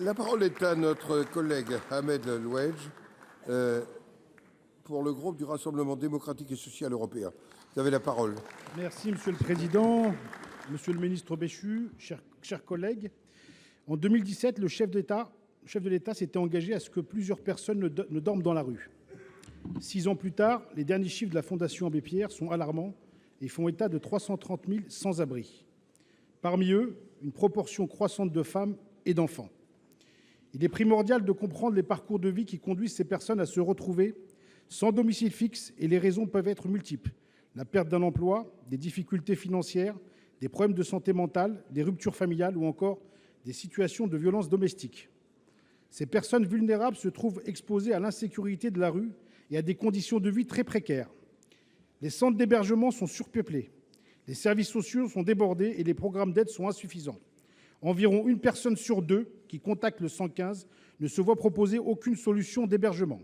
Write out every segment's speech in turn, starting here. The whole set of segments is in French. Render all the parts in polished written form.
La parole est à notre collègue Ahmed Louedj pour le groupe du Rassemblement démocratique et social européen. Vous avez la parole. Merci Monsieur le Président, Monsieur le Ministre Béchu, chers collègues. En 2017, le chef de l'État s'était engagé à ce que plusieurs personnes ne dorment dans la rue. 6 ans plus tard, les derniers chiffres de la Fondation Abbé Pierre sont alarmants et font état de 330 000 sans-abri. Parmi eux, une proportion croissante de femmes et d'enfants. Il est primordial de comprendre les parcours de vie qui conduisent ces personnes à se retrouver sans domicile fixe, et les raisons peuvent être multiples. La perte d'un emploi, des difficultés financières, des problèmes de santé mentale, des ruptures familiales ou encore des situations de violence domestique. Ces personnes vulnérables se trouvent exposées à l'insécurité de la rue et à des conditions de vie très précaires. Les centres d'hébergement sont surpeuplés, les services sociaux sont débordés et les programmes d'aide sont insuffisants. Environ une personne sur 2 qui contacte le 115 ne se voit proposer aucune solution d'hébergement.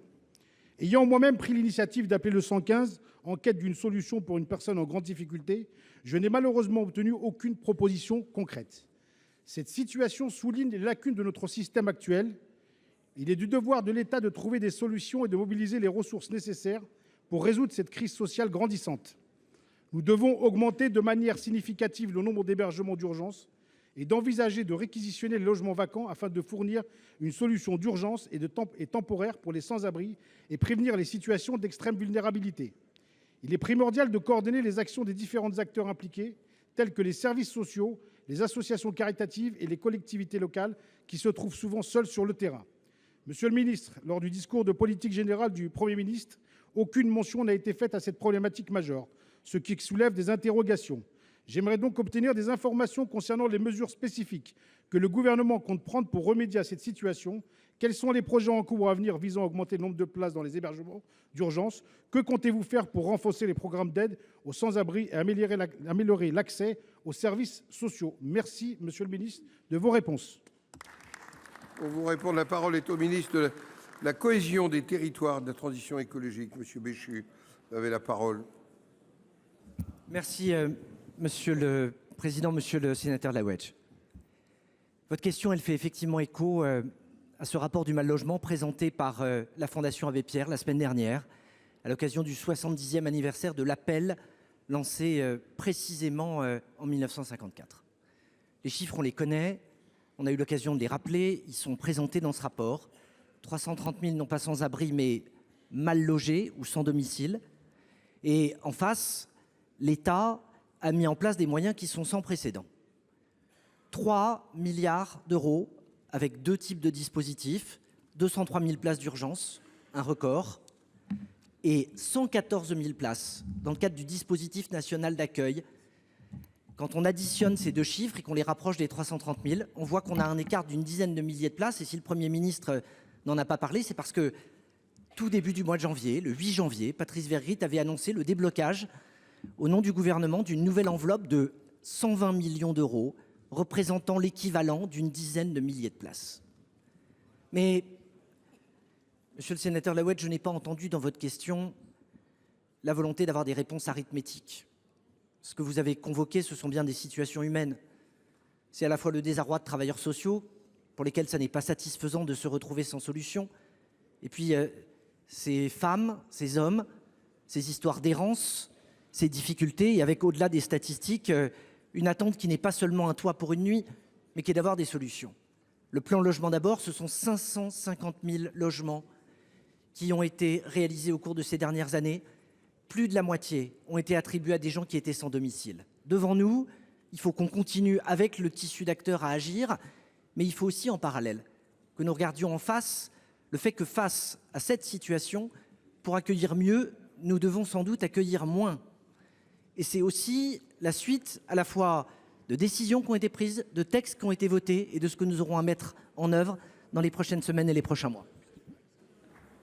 Ayant moi-même pris l'initiative d'appeler le 115 en quête d'une solution pour une personne en grande difficulté, je n'ai malheureusement obtenu aucune proposition concrète. Cette situation souligne les lacunes de notre système actuel. Il est du devoir de l'État de trouver des solutions et de mobiliser les ressources nécessaires pour résoudre cette crise sociale grandissante. Nous devons augmenter de manière significative le nombre d'hébergements d'urgence et d'envisager de réquisitionner les logements vacants afin de fournir une solution d'urgence et temporaire pour les sans-abri et prévenir les situations d'extrême vulnérabilité. Il est primordial de coordonner les actions des différents acteurs impliqués, tels que les services sociaux, les associations caritatives et les collectivités locales qui se trouvent souvent seules sur le terrain. Monsieur le ministre, lors du discours de politique générale du Premier ministre, aucune mention n'a été faite à cette problématique majeure, ce qui soulève des interrogations. J'aimerais donc obtenir des informations concernant les mesures spécifiques que le Gouvernement compte prendre pour remédier à cette situation. Quels sont les projets en cours à venir visant à augmenter le nombre de places dans les hébergements d'urgence? Que comptez-vous faire pour renforcer les programmes d'aide aux sans-abri et améliorer l'accès aux services sociaux? Merci, Monsieur le ministre, de vos réponses. Pour vous répondre, la parole est au ministre de la cohésion des territoires, de la transition écologique. Monsieur Béchu, vous avez la parole. Merci, Monsieur le Président, Monsieur le Sénateur Louedj. Votre question, elle fait effectivement écho à ce rapport du mal-logement présenté par la Fondation Abbé Pierre la semaine dernière, à l'occasion du 70e anniversaire de l'appel lancé précisément en 1954. Les chiffres, on les connaît, on a eu l'occasion de les rappeler, ils sont présentés dans ce rapport. 330 000 non pas sans abri, mais mal logés ou sans domicile. Et en face, l'État a mis en place des moyens qui sont sans précédent. 3 milliards d'euros avec 2 types de dispositifs, 203 000 places d'urgence, un record, et 114 000 places dans le cadre du dispositif national d'accueil. Quand on additionne ces deux chiffres et qu'on les rapproche des 330 000, on voit qu'on a un écart d'une dizaine de milliers de places. Et si le Premier ministre n'en a pas parlé, c'est parce que tout début du mois de janvier, le 8 janvier, Patrice Vergrit avait annoncé le déblocage au nom du gouvernement d'une nouvelle enveloppe de 120 millions d'euros, représentant l'équivalent d'une dizaine de milliers de places. Mais, Monsieur le Sénateur Louedj, je n'ai pas entendu dans votre question la volonté d'avoir des réponses arithmétiques. Ce que vous avez convoqué, ce sont bien des situations humaines. C'est à la fois le désarroi de travailleurs sociaux, pour lesquels ça n'est pas satisfaisant de se retrouver sans solution, et puis ces femmes, ces hommes, ces histoires d'errance, ces difficultés, et avec au-delà des statistiques, une attente qui n'est pas seulement un toit pour une nuit, mais qui est d'avoir des solutions. Le plan logement d'abord, ce sont 550 000 logements qui ont été réalisés au cours de ces dernières années. Plus de la moitié ont été attribués à des gens qui étaient sans domicile. Devant nous, il faut qu'on continue avec le tissu d'acteurs à agir, mais il faut aussi en parallèle que nous regardions en face le fait que face à cette situation, pour accueillir mieux, nous devons sans doute accueillir moins. Et c'est aussi la suite à la fois de décisions qui ont été prises, de textes qui ont été votés et de ce que nous aurons à mettre en œuvre dans les prochaines semaines et les prochains mois.